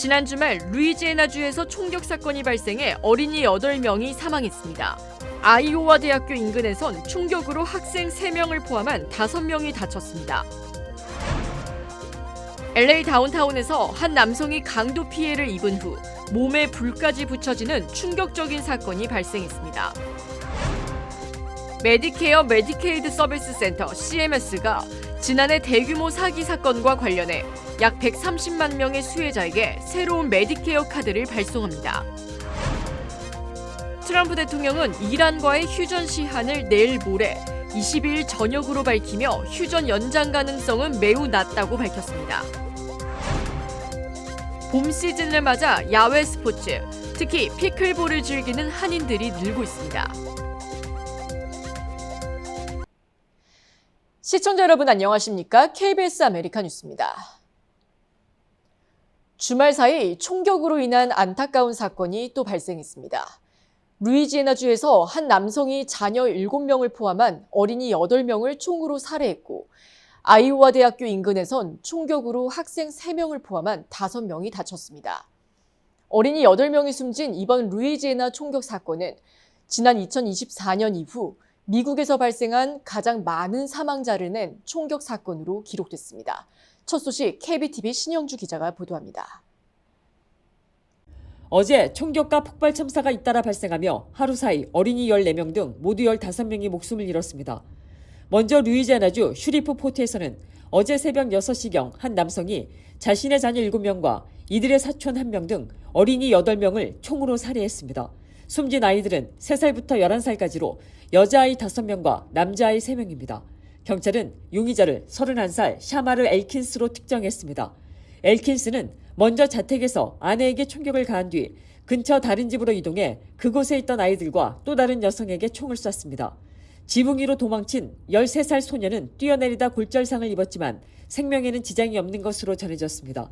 지난 주말 루이지애나주에서 총격 사건이 발생해 어린이 8명이 사망했습니다. 아이오와 대학교 인근에선 총격으로 학생 3명을 포함한 5명이 다쳤습니다. LA 다운타운에서 한 남성이 강도 피해를 입은 후 몸에 불까지 붙여지는 충격적인 사건이 발생했습니다. 메디케어 메디케이드 서비스 센터 CMS가 지난해 대규모 사기 사건과 관련해 약 130만 명의 수혜자에게 새로운 메디케어 카드를 발송합니다. 트럼프 대통령은 이란과의 휴전 시한을 내일 모레 22일 저녁으로 밝히며 휴전 연장 가능성은 매우 낮다고 밝혔습니다. 봄 시즌을 맞아 야외 스포츠, 특히 피클볼을 즐기는 한인들이 늘고 있습니다. 시청자 여러분 안녕하십니까? KBS 아메리카 뉴스입니다. 주말 사이 총격으로 인한 안타까운 사건이 또 발생했습니다. 루이지애나주에서 한 남성이 자녀 7명을 포함한 어린이 8명을 총으로 살해했고 아이오와 대학교 인근에선 총격으로 학생 3명을 포함한 5명이 다쳤습니다. 어린이 8명이 숨진 이번 루이지애나 총격 사건은 지난 2024년 이후 미국에서 발생한 가장 많은 사망자를 낸 총격 사건으로 기록됐습니다. 첫 소식 KBTV 신영주 기자가 보도합니다. 어제 총격과 폭발 참사가 잇따라 발생하며 하루 사이 어린이 14명 등 모두 15명이 목숨을 잃었습니다. 먼저 루이지애나주 슈리프 포트에서는 어제 새벽 6시경 한 남성이 자신의 자녀 7명과 이들의 사촌 1명 등 어린이 8명을 총으로 살해했습니다. 숨진 아이들은 3살부터 11살까지로 여자아이 5명과 남자아이 3명입니다. 경찰은 용의자를 31살 샤마르 엘킨스로 특정했습니다. 엘킨스는 먼저 자택에서 아내에게 총격을 가한 뒤 근처 다른 집으로 이동해 그곳에 있던 아이들과 또 다른 여성에게 총을 쐈습니다. 지붕 위로 도망친 13살 소녀는 뛰어내리다 골절상을 입었지만 생명에는 지장이 없는 것으로 전해졌습니다.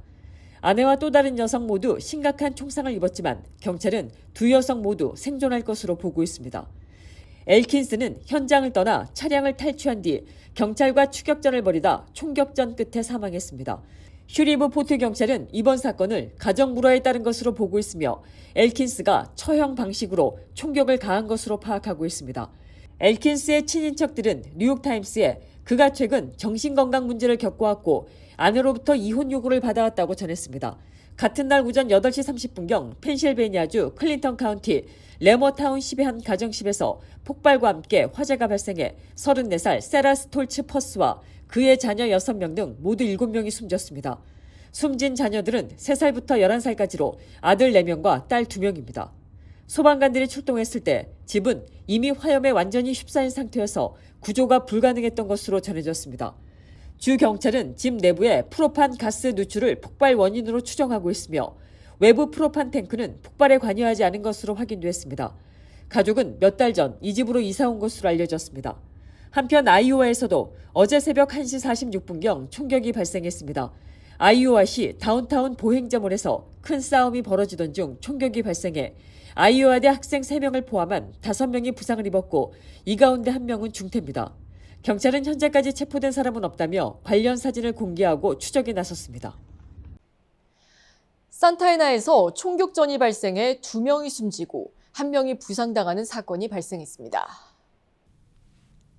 아내와 또 다른 여성 모두 심각한 총상을 입었지만 경찰은 두 여성 모두 생존할 것으로 보고 있습니다. 엘킨스는 현장을 떠나 차량을 탈취한 뒤 경찰과 추격전을 벌이다 총격전 끝에 사망했습니다. 슈리브 포트 경찰은 이번 사건을 가정불화에 따른 것으로 보고 있으며 엘킨스가 처형 방식으로 총격을 가한 것으로 파악하고 있습니다. 엘킨스의 친인척들은 뉴욕타임스에 그가 최근 정신건강 문제를 겪어왔고 아내로부터 이혼 요구를 받아왔다고 전했습니다. 같은 날 오전 8시 30분경 펜실베니아주 클린턴 카운티 레머타운십의 한 가정집에서 폭발과 함께 화재가 발생해 34살 세라 스톨츠 퍼스와 그의 자녀 6명 등 모두 7명이 숨졌습니다. 숨진 자녀들은 3살부터 11살까지로 아들 4명과 딸 2명입니다. 소방관들이 출동했을 때 집은 이미 화염에 완전히 휩싸인 상태여서 구조가 불가능했던 것으로 전해졌습니다. 주 경찰은 집 내부에 프로판 가스 누출을 폭발 원인으로 추정하고 있으며 외부 프로판 탱크는 폭발에 관여하지 않은 것으로 확인됐습니다. 가족은 몇 달 전 이 집으로 이사 온 것으로 알려졌습니다. 한편 아이오와에서도 어제 새벽 1시 46분경 총격이 발생했습니다. 아이오와시 다운타운 보행자몰에서 큰 싸움이 벌어지던 중 총격이 발생해 아이오와대 학생 3명을 포함한 5명이 부상을 입었고 이 가운데 1명은 중태입니다. 경찰은 현재까지 체포된 사람은 없다며 관련 사진을 공개하고 추적에 나섰습니다. 산타에나에서 총격전이 발생해 2명이 숨지고 1명이 부상당하는 사건이 발생했습니다.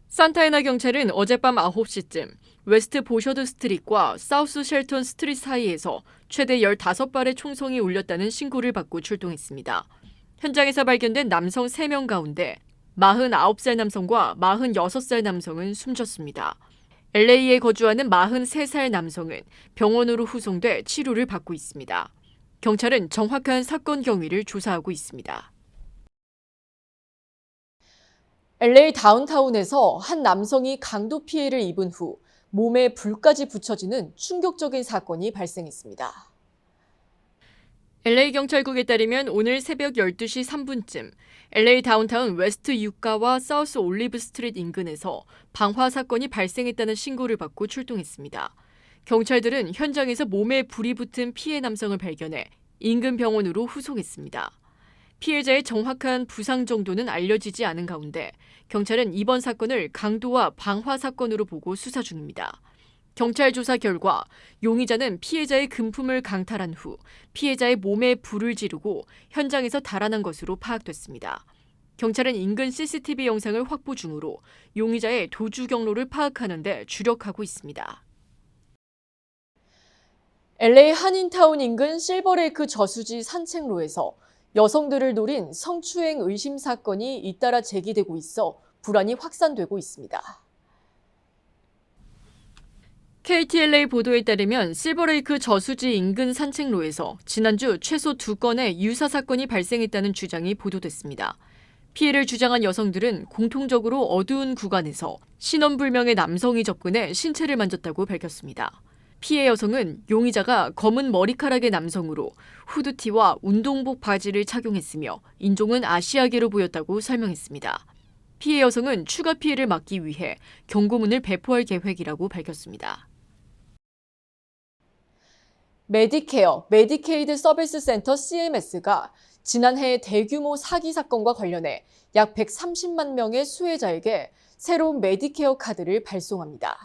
산타에나 경찰은 어젯밤 9시쯤 웨스트 보셔드 스트릿과 사우스 쉘턴 스트릿 사이에서 최대 15발의 총성이 울렸다는 신고를 받고 출동했습니다. 현장에서 발견된 남성 3명 가운데 49살 남성과 46살 남성은 숨졌습니다. LA에 거주하는 43살 남성은 병원으로 후송돼 치료를 받고 있습니다. 경찰은 정확한 사건 경위를 조사하고 있습니다. LA 다운타운에서 한 남성이 강도 피해를 입은 후 몸에 불까지 붙여지는 충격적인 사건이 발생했습니다. LA 경찰국에 따르면 오늘 새벽 12시 3분쯤 LA 다운타운 웨스트 유가와 사우스 올리브 스트릿 인근에서 방화 사건이 발생했다는 신고를 받고 출동했습니다. 경찰들은 현장에서 몸에 불이 붙은 피해 남성을 발견해 인근 병원으로 후송했습니다. 피해자의 정확한 부상 정도는 알려지지 않은 가운데 경찰은 이번 사건을 강도와 방화 사건으로 보고 수사 중입니다. 경찰 조사 결과 용의자는 피해자의 금품을 강탈한 후 피해자의 몸에 불을 지르고 현장에서 달아난 것으로 파악됐습니다. 경찰은 인근 CCTV 영상을 확보 중으로 용의자의 도주 경로를 파악하는 데 주력하고 있습니다. LA 한인타운 인근 실버레이크 저수지 산책로에서 여성들을 노린 성추행 의심 사건이 잇따라 제기되고 있어 불안이 확산되고 있습니다. KTLA 보도에 따르면 실버레이크 저수지 인근 산책로에서 지난주 최소 2건의 유사 사건이 발생했다는 주장이 보도됐습니다. 피해를 주장한 여성들은 공통적으로 어두운 구간에서 신원불명의 남성이 접근해 신체를 만졌다고 밝혔습니다. 피해 여성은 용의자가 검은 머리카락의 남성으로 후드티와 운동복 바지를 착용했으며 인종은 아시아계로 보였다고 설명했습니다. 피해 여성은 추가 피해를 막기 위해 경고문을 배포할 계획이라고 밝혔습니다. 메디케어, 메디케이드 서비스 센터 CMS가 지난해 대규모 사기 사건과 관련해 약 130만 명의 수혜자에게 새로운 메디케어 카드를 발송합니다.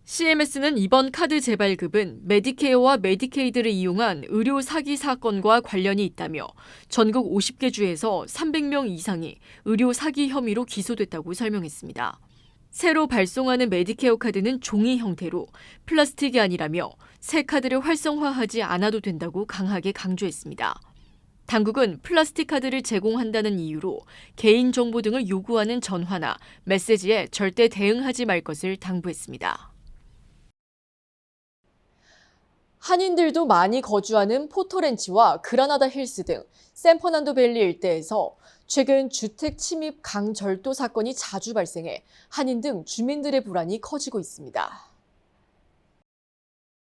CMS는 이번 카드 재발급은 메디케어와 메디케이드를 이용한 의료 사기 사건과 관련이 있다며 전국 50개 주에서 300명 이상이 의료 사기 혐의로 기소됐다고 설명했습니다. 새로 발송하는 메디케어 카드는 종이 형태로 플라스틱이 아니라며 새 카드를 활성화하지 않아도 된다고 강하게 강조했습니다. 당국은 플라스틱 카드를 제공한다는 이유로 개인정보 등을 요구하는 전화나 메시지에 절대 대응하지 말 것을 당부했습니다. 한인들도 많이 거주하는 포토렌치와 그라나다 힐스 등 샌퍼난도 밸리 일대에서 최근 주택 침입 강절도 사건이 자주 발생해 한인 등 주민들의 불안이 커지고 있습니다.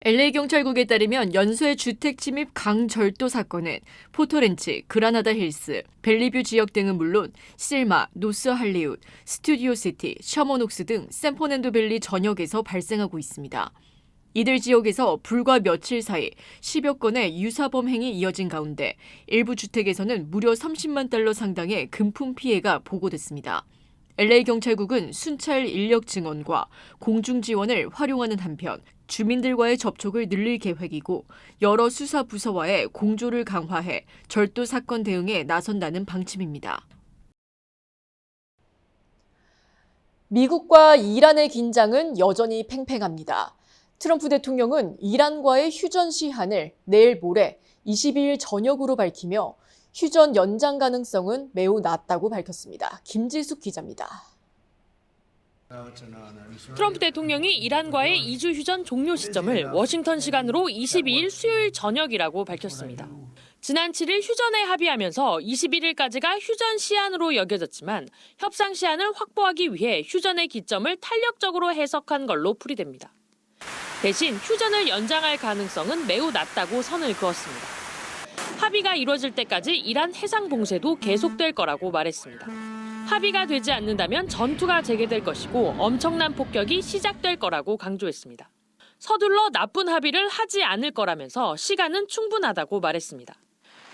LA 경찰국에 따르면 연쇄 주택 침입 강절도 사건은 포토렌치, 그라나다 힐스, 벨리뷰 지역 등은 물론 실마, 노스 할리우드, 스튜디오 시티, 셔먼옥스 등 샌퍼난도 밸리 전역에서 발생하고 있습니다. 이들 지역에서 불과 며칠 사이 10여 건의 유사범 행이 이어진 가운데 일부 주택에서는 무려 30만 달러 상당의 금품 피해가 보고됐습니다. LA 경찰국은 순찰 인력 증언과 공중 지원을 활용하는 한편 주민들과의 접촉을 늘릴 계획이고 여러 수사 부서와의 공조를 강화해 절도 사건 대응에 나선다는 방침입니다. 미국과 이란의 긴장은 여전히 팽팽합니다. 트럼프 대통령은 이란과의 휴전 시한을 내일 모레 22일 저녁으로 밝히며 휴전 연장 가능성은 매우 낮다고 밝혔습니다. 김지숙 기자입니다. 트럼프 대통령이 이란과의 2주 휴전 종료 시점을 워싱턴 시간으로 22일 수요일 저녁이라고 밝혔습니다. 지난 7일 휴전에 합의하면서 21일까지가 휴전 시한으로 여겨졌지만 협상 시한을 확보하기 위해 휴전의 기점을 탄력적으로 해석한 걸로 풀이됩니다. 대신 휴전을 연장할 가능성은 매우 낮다고 선을 그었습니다. 합의가 이루어질 때까지 이란 해상 봉쇄도 계속될 거라고 말했습니다. 합의가 되지 않는다면 전투가 재개될 것이고 엄청난 폭격이 시작될 거라고 강조했습니다. 서둘러 나쁜 합의를 하지 않을 거라면서 시간은 충분하다고 말했습니다.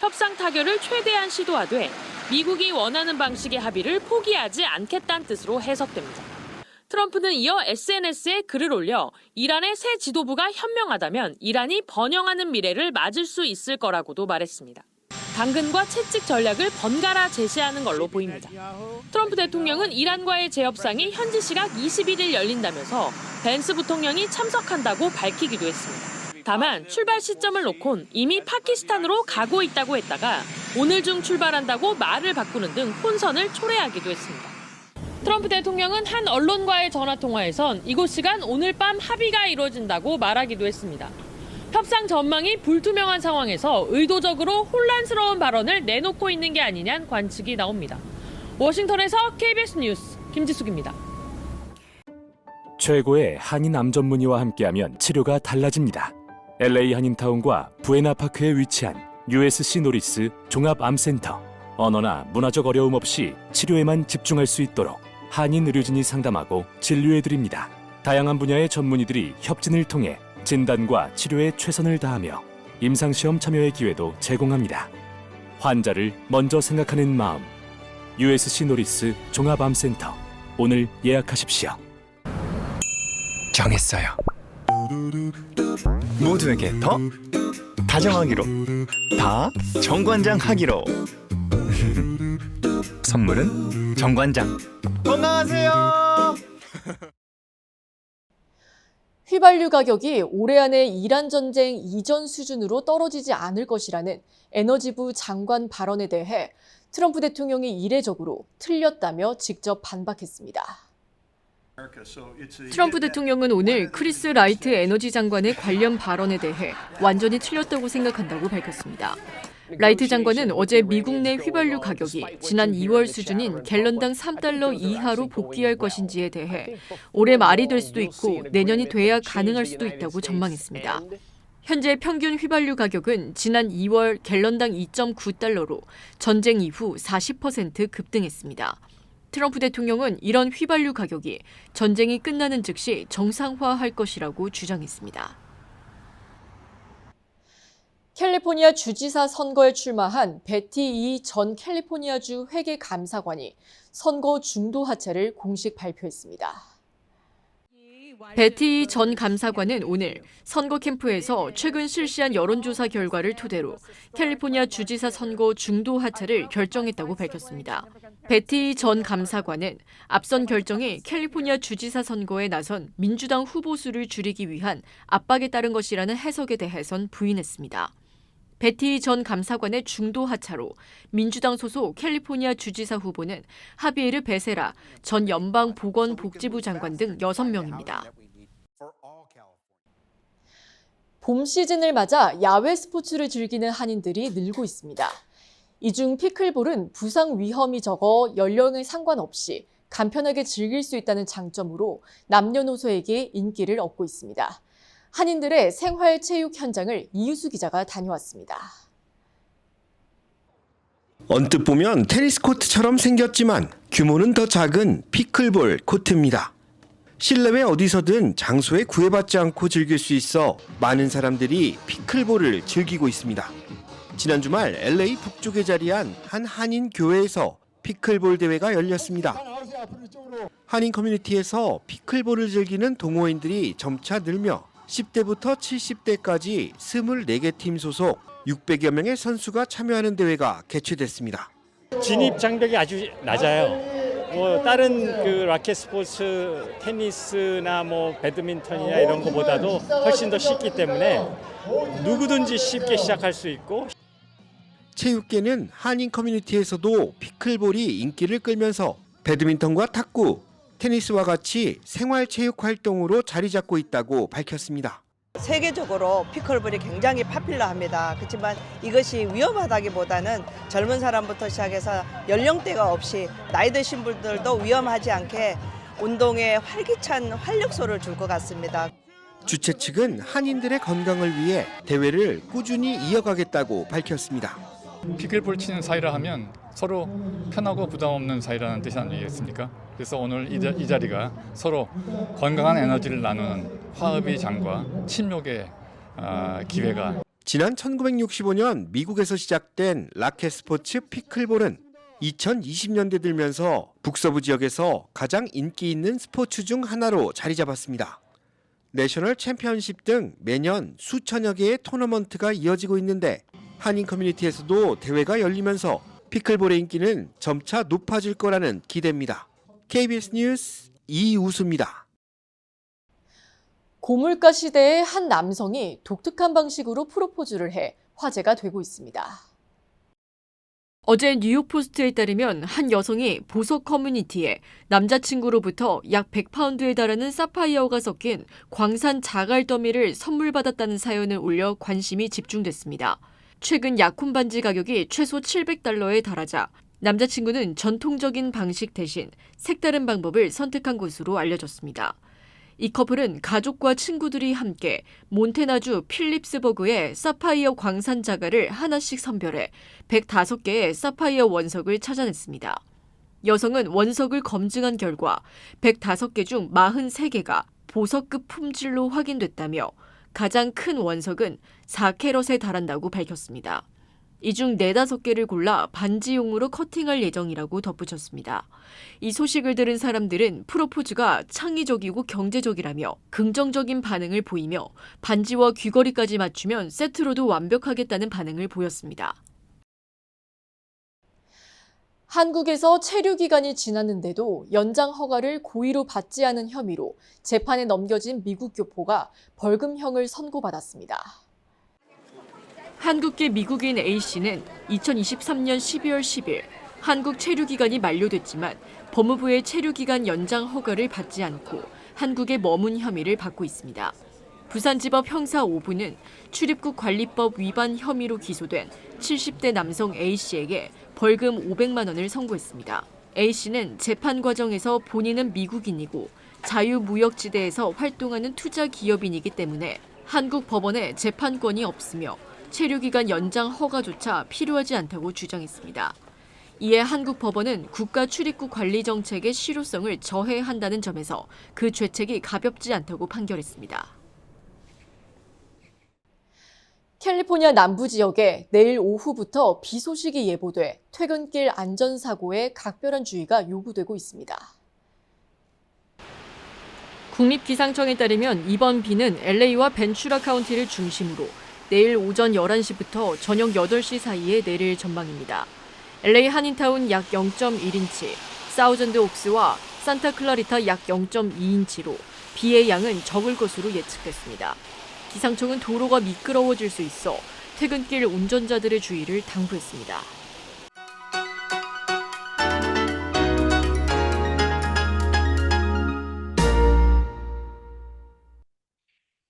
협상 타결을 최대한 시도하되 미국이 원하는 방식의 합의를 포기하지 않겠다는 뜻으로 해석됩니다. 트럼프는 이어 SNS에 글을 올려 이란의 새 지도부가 현명하다면 이란이 번영하는 미래를 맞을 수 있을 거라고도 말했습니다. 당근과 채찍 전략을 번갈아 제시하는 걸로 보입니다. 트럼프 대통령은 이란과의 재협상이 현지 시각 21일 열린다면서 벤스 부통령이 참석한다고 밝히기도 했습니다. 다만 출발 시점을 놓곤 이미 파키스탄으로 가고 있다고 했다가 오늘 중 출발한다고 말을 바꾸는 등 혼선을 초래하기도 했습니다. 트럼프 대통령은 한 언론과의 전화통화에선 이곳 시간 오늘 밤 합의가 이루어진다고 말하기도 했습니다. 협상 전망이 불투명한 상황에서 의도적으로 혼란스러운 발언을 내놓고 있는 게 아니냐는 관측이 나옵니다. 워싱턴에서 KBS 뉴스 김지숙입니다. 최고의 한인 암 전문의와 함께하면 치료가 달라집니다. LA 한인타운과 부에나파크에 위치한 USC 노리스 종합암센터. 언어나 문화적 어려움 없이 치료에만 집중할 수 있도록 한인 의료진이 상담하고 진료해드립니다. 다양한 분야의 전문의들이 협진을 통해 진단과 치료에 최선을 다하며 임상시험 참여의 기회도 제공합니다. 환자를 먼저 생각하는 마음. USC 노리스 종합암센터. 오늘 예약하십시오. 정했어요. 모두에게 더 다정하기로, 다 정관장 하기로. 선물은 정관장. 건강하세요. 휘발유 가격이 올해 안에 이란 전쟁 이전 수준으로 떨어지지 않을 것이라는 에너지부 장관 발언에 대해 트럼프 대통령이 이례적으로 틀렸다며 직접 반박했습니다. 트럼프 대통령은 오늘 크리스 라이트 에너지 장관의 관련 발언에 대해 완전히 틀렸다고 생각한다고 밝혔습니다. 라이트 장관은 어제 미국 내 휘발유 가격이 지난 2월 수준인 갤런당 3달러 이하로 복귀할 것인지에 대해 올해 말이 될 수도 있고 내년이 돼야 가능할 수도 있다고 전망했습니다. 현재 평균 휘발유 가격은 지난 2월 갤런당 2.9달러로 전쟁 이후 40% 급등했습니다. 트럼프 대통령은 이런 휘발유 가격이 전쟁이 끝나는 즉시 정상화할 것이라고 주장했습니다. 캘리포니아 주지사 선거에 출마한 베티 이 전 캘리포니아주 회계감사관이 선거 중도 하차를 공식 발표했습니다. 베티 전 감사관은 오늘 선거 캠프에서 최근 실시한 여론조사 결과를 토대로 캘리포니아 주지사 선거 중도 하차를 결정했다고 밝혔습니다. 베티 전 감사관은 앞선 결정이 캘리포니아 주지사 선거에 나선 민주당 후보 수를 줄이기 위한 압박에 따른 것이라는 해석에 대해선 부인했습니다. 베티 전 감사관의 중도 하차로 민주당 소속 캘리포니아 주지사 후보는 하비에르 베세라 전 연방보건복지부 장관 등 6명입니다. 봄 시즌을 맞아 야외 스포츠를 즐기는 한인들이 늘고 있습니다. 이 중 피클볼은 부상 위험이 적어 연령에 상관없이 간편하게 즐길 수 있다는 장점으로 남녀노소에게 인기를 얻고 있습니다. 한인들의 생활체육 현장을 이유수 기자가 다녀왔습니다. 언뜻 보면 테니스 코트처럼 생겼지만 규모는 더 작은 피클볼 코트입니다. 실내외 어디서든 장소에 구애받지 않고 즐길 수 있어 많은 사람들이 피클볼을 즐기고 있습니다. 지난 주말 LA 북쪽에 자리한 한 한인 교회에서 피클볼 대회가 열렸습니다. 한인 커뮤니티에서 피클볼을 즐기는 동호인들이 점차 늘며 10대부터 70대까지 24개 팀 소속 600여 명의 선수가 참여하는 대회가 개최됐습니다. 진입 장벽이 아주 낮아요. 다른 그 라켓 스포츠, 테니스나 배드민턴이나 이런 것보다도 훨씬 더 쉽기 때문에 누구든지 쉽게 시작할 수 있고. 체육계는 한인 커뮤니티에서도 피클볼이 인기를 끌면서 배드민턴과 탁구, 테니스와 같이 생활체육 활동으로 자리 잡고 있다고 밝혔습니다. 세계적으로 피클볼이 굉장히 파퓰러합니다. 그렇지만 이것이 위험하다기보다는 젊은 사람부터 시작해서 연령대가 없이 나이 드신 분들도 위험하지 않게 운동에 활기찬 활력소를 줄 것 같습니다. 주최 측은 한인들의 건강을 위해 대회를 꾸준히 이어가겠다고 밝혔습니다. 피클볼 치는 사이라 하면 서로 편하고 부담 없는 사이라는 뜻이 아니겠습니까? 그래서 오늘 이 자리가 서로 건강한 에너지를 나누는 화합의 장과 친목의 기회가. 지난 1965년 미국에서 시작된 라켓 스포츠 피클볼은 2020년대 들면서 북서부 지역에서 가장 인기 있는 스포츠 중 하나로 자리 잡았습니다. 내셔널 챔피언십 등 매년 수천여 개의 토너먼트가 이어지고 있는데 한인 커뮤니티에서도 대회가 열리면서 피클볼의 인기는 점차 높아질 거라는 기대입니다. KBS 뉴스 이우수입니다. 고물가 시대에 한 남성이 독특한 방식으로 프로포즈를 해 화제가 되고 있습니다. 어제 뉴욕포스트에 따르면 한 여성이 보석 커뮤니티에 남자친구로부터 약 100파운드에 달하는 사파이어가 섞인 광산 자갈 더미를 선물 받았다는 사연을 올려 관심이 집중됐습니다. 최근 약혼 반지 가격이 최소 $700에 달하자 남자친구는 전통적인 방식 대신 색다른 방법을 선택한 것으로 알려졌습니다. 이 커플은 가족과 친구들이 함께 몬태나주 필립스버그의 사파이어 광산 자갈을 하나씩 선별해 105개의 사파이어 원석을 찾아냈습니다. 여성은 원석을 검증한 결과 105개 중 43개가 보석급 품질로 확인됐다며 가장 큰 원석은 4캐럿에 달한다고 밝혔습니다. 이 중 4-5개를 골라 반지용으로 커팅할 예정이라고 덧붙였습니다. 이 소식을 들은 사람들은 프로포즈가 창의적이고 경제적이라며 긍정적인 반응을 보이며 반지와 귀걸이까지 맞추면 세트로도 완벽하겠다는 반응을 보였습니다. 한국에서 체류 기간이 지났는데도 연장 허가를 고의로 받지 않은 혐의로 재판에 넘겨진 미국 교포가 벌금형을 선고받았습니다. 한국계 미국인 A씨는 2023년 12월 10일 한국 체류 기간이 만료됐지만 법무부의 체류 기간 연장 허가를 받지 않고 한국에 머문 혐의를 받고 있습니다. 부산지법 형사 5부는 출입국 관리법 위반 혐의로 기소된 70대 남성 A씨에게 벌금 500만 원을 선고했습니다. A씨는 재판 과정에서 본인은 미국인이고 자유무역지대에서 활동하는 투자 기업인이기 때문에 한국 법원에 재판권이 없으며 체류기간 연장 허가조차 필요하지 않다고 주장했습니다. 이에 한국 법원은 국가 출입국 관리 정책의 실효성을 저해한다는 점에서 그 죄책이 가볍지 않다고 판결했습니다. 캘리포니아 남부 지역에 내일 오후부터 비 소식이 예보돼 퇴근길 안전사고에 각별한 주의가 요구되고 있습니다. 국립기상청에 따르면 이번 비는 LA와 벤츄라 카운티를 중심으로 내일 오전 11시부터 저녁 8시 사이에 내릴 전망입니다. LA 한인타운 약 0.1인치, 사우전드 옥스와 산타클라리타 약 0.2인치로 비의 양은 적을 것으로 예측됐습니다. 기상청은 도로가 미끄러워질 수 있어 퇴근길 운전자들의 주의를 당부했습니다.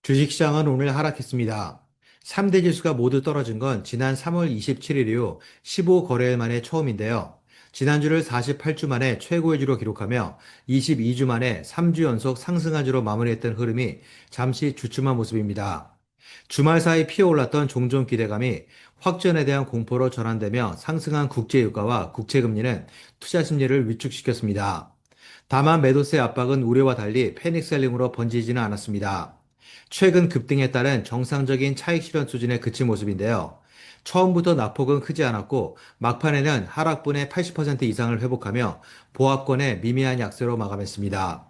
주식시장은 오늘 하락했습니다. 3대 지수가 모두 떨어진 건 지난 3월 27일 이후 15거래일 만에 처음인데요. 지난주를 48주 만에 최고의 주로 기록하며 22주 만에 3주 연속 상승한 주로 마무리했던 흐름이 잠시 주춤한 모습입니다. 주말 사이 피어올랐던 종전 기대감이 확전에 대한 공포로 전환되며 상승한 국제유가와 국채금리는 투자 심리를 위축시켰습니다. 다만 매도세 압박은 우려와 달리 패닉셀링으로 번지지는 않았습니다. 최근 급등에 따른 정상적인 차익 실현 수준에 그친 모습인데요. 처음부터 낙폭은 크지 않았고 막판에는 하락분의 80% 이상을 회복하며 보합권의 미미한 약세로 마감했습니다.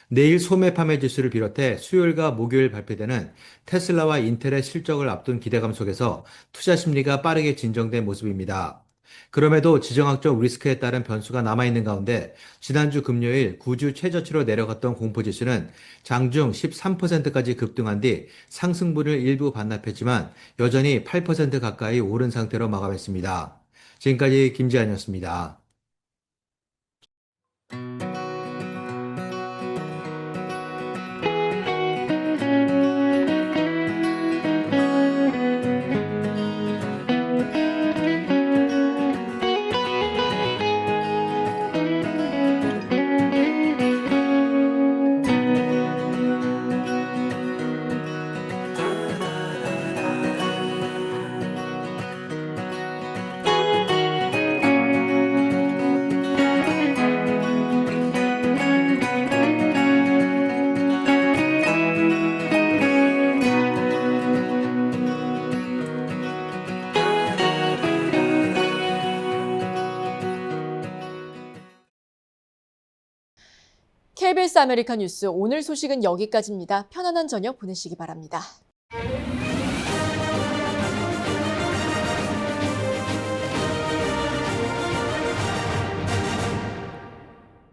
내일 소매 판매 지수를 비롯해 수요일과 목요일 발표되는 테슬라와 인텔의 실적을 앞둔 기대감 속에서 투자 심리가 빠르게 진정된 모습입니다. 그럼에도 지정학적 리스크에 따른 변수가 남아있는 가운데 지난주 금요일 9주 최저치로 내려갔던 공포지수는 장중 13%까지 급등한 뒤 상승분을 일부 반납했지만 여전히 8% 가까이 오른 상태로 마감했습니다. 지금까지 김지한이었습니다. KBS 아메리카 뉴스 오늘 소식은 여기까지입니다. 편안한 저녁 보내시기 바랍니다.